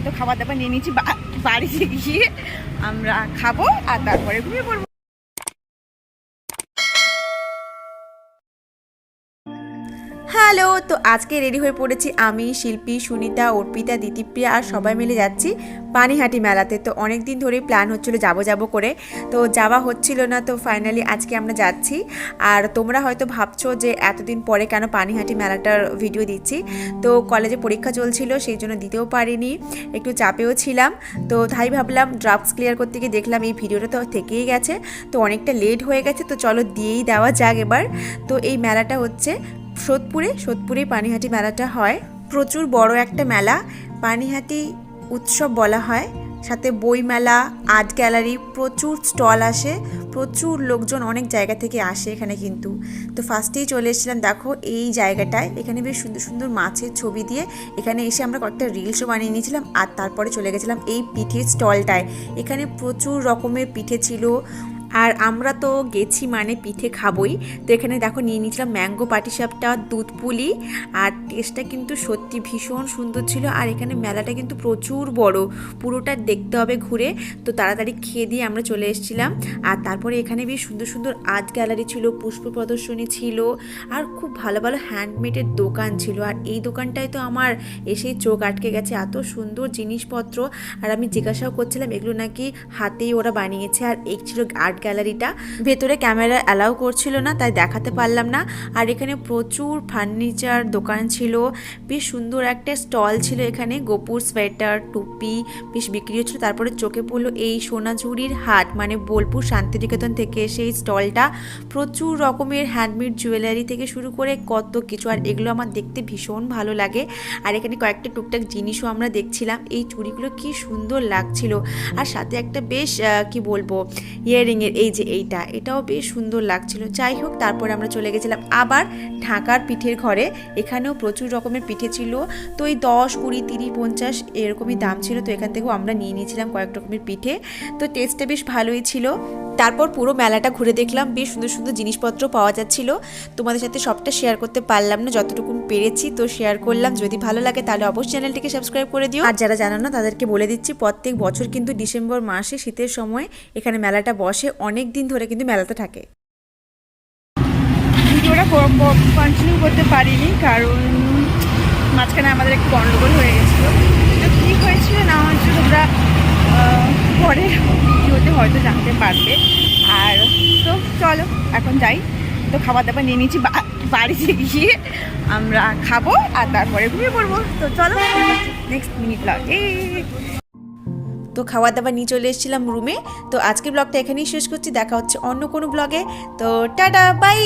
তো খাবার দাবার নিয়ে নিয়েছি, বাড়িতে গিয়ে আমরা খাবো আর তারপরে ঘুমিয়ে পড়বো। হ্যালো, তো আজকে রেডি হয়ে পড়েছি আমি, শিল্পী, সুনিতা, অর্পিতা, দিতিপ্রিয়া আর সবাই মিলে যাচ্ছি পানিহাটি মেলাতে। তো অনেক দিন ধরেই প্ল্যান হচ্ছিলো যাবো করে, তো যাওয়া হচ্ছিল না, তো ফাইনালি আজকে আমরা যাচ্ছি। আর তোমরা হয়তো ভাবছো যে এতদিন পরে কেন পানিহাটি মেলাটার ভিডিও দিচ্ছি। তো কলেজে পরীক্ষা চলছিল, সেই জন্য দিতেও পারিনি, একটু চাপেও ছিলাম। তো তাই ভাবলাম ড্রাফটস ক্লিয়ার করতে গিয়ে দেখলাম এই ভিডিওটা তো থেকেই গেছে, তো অনেকটা লেট হয়ে গেছে, তো চলো দিয়েই দেওয়া যাক এবার। তো এই মেলাটা হচ্ছে সোদপুরে পানিহাটি মেলাটা হয়। প্রচুর বড় একটা মেলা, পানিহাটি উৎসব বলা হয়। সাথে বই মেলা, আর্ট গ্যালারি, প্রচুর স্টল আসে, প্রচুর লোকজন অনেক জায়গা থেকে আসে এখানে কিন্তু। তো ফার্স্টেই চলে এসেছিলাম দেখো এই জায়গাটায়, এখানে বেশ সুন্দর সুন্দর মাছের ছবি দিয়ে এখানে এসে আমরা কয়েকটা রিলসও বানিয়ে নিয়েছিলাম। আর তারপরে চলে গেছিলাম এই পিঠের স্টলটায়, এখানে প্রচুর রকমের পিঠে ছিল। আর আমরা তো গেছি মানে পিঠে খাবই, তো এখানে দেখো নিয়ে নিয়েছিলাম ম্যাঙ্গো পাটিসাপটা, দুধ পুলি, আর টেস্টটা কিন্তু সত্যি ভীষণ সুন্দর ছিল। আর এখানে মেলাটা কিন্তু প্রচুর বড়, পুরোটা দেখতে হবে ঘুরে। তো তাড়াতাড়ি খেয়ে দিয়ে আমরা চলে এসেছিলাম। আর তারপরে এখানে বেশ সুন্দর সুন্দর আর্ট গ্যালারি ছিল, পুষ্প প্রদর্শনী ছিল, আর খুব ভালো ভালো হ্যান্ডমেডের দোকান ছিল। আর এই দোকানটায় তো আমার এসেই চোখ আটকে গেছে, এত সুন্দর জিনিসপত্র। আর আমি জিজ্ঞাসাও করছিলাম এগুলো নাকি হাতেই ওরা বানিয়েছে। আর এই ছিল আর্ট গ্যালারিটা, ভেতরে ক্যামেরা অ্যালাউ করছিল না, তাই দেখাতে পারলাম না। আর এখানে প্রচুর ফার্নিচার দোকান ছিল, বেশ সুন্দর একটা স্টল ছিল এখানে, গোপুর সোয়েটার, টুপি বেশ বিক্রি হচ্ছিল। তারপরে চোখে পড়লো এই সোনাঝুরির হাট, মানে বোলপুর শান্তিনিকেতন থেকে সেই স্টলটা, প্রচুর রকমের হ্যান্ডমেড জুয়েলারি থেকে শুরু করে কত কিছু। আর এগুলো আমার দেখতে ভীষণ ভালো লাগে। আর এখানে কয়েকটা টুকটাক জিনিসও আমরা দেখছিলাম, এই চুড়িগুলো কি সুন্দর লাগছিল। আর সাথে একটা বেশ কি বলবো ইয়াররিংয়ের এই যে এটাও বেশ সুন্দর লাগছিল। যাই হোক, তারপরে আমরা চলে গেছিলাম আবার ঢাকার পিঠের ঘরে, এখানেও প্রচুর রকমের পিঠে ছিল। তো এই 10, 20, 30, 50 এরকমই দাম ছিল। তো এখান থেকেও আমরা নিয়ে নিয়েছিলাম কয়েক রকমের পিঠে, তো টেস্টটা বেশ ভালোই ছিল। তারপর পুরো মেলাটা ঘুরে দেখলাম, বেশ সুন্দর সুন্দর জিনিসপত্র পাওয়া যাচ্ছিল। তোমাদের সাথে সবটা শেয়ার করতে পারলাম না, যতটুকু পেরেছি তো শেয়ার করলাম। যদি ভালো লাগে তাহলে অবশ্যই চ্যানেলটিকে সাবস্ক্রাইব করে দিও। আর যারা জানো না তাদেরকে বলে দিচ্ছি, প্রত্যেক বছর কিন্তু ডিসেম্বর মাসে শীতের সময় এখানে মেলাটা বসে, অনেক দিন ধরে কিন্তু মেলাতে থাকে। ভিডিওটা কন্টিনিউ করতে পারিনি কারণ মাঝখানে আমাদের একটু গন্ডগোল হয়ে গেছিলো। তো কী হয়েছিল না হয়েছিল তোমরা পরে ভিডিওতে হয়তো জানতে পারবে। আর তো চলো এখন যাই, তো খাবার দাবার নিয়ে নিয়েছি, বাড়িতে গিয়ে আমরা খাবো আর তারপরে ঘুমিয়ে পড়বো। তো চলো নেক্সট মিনিট ব্লগে। তো খাবার দাবার নিয়ে চলে এসেছিলাম রুমে। তো আজকের ব্লগটা এখানেই শেষ করছি, দেখা হচ্ছে অন্য কোনো ব্লগে। তো টাটা, বাই।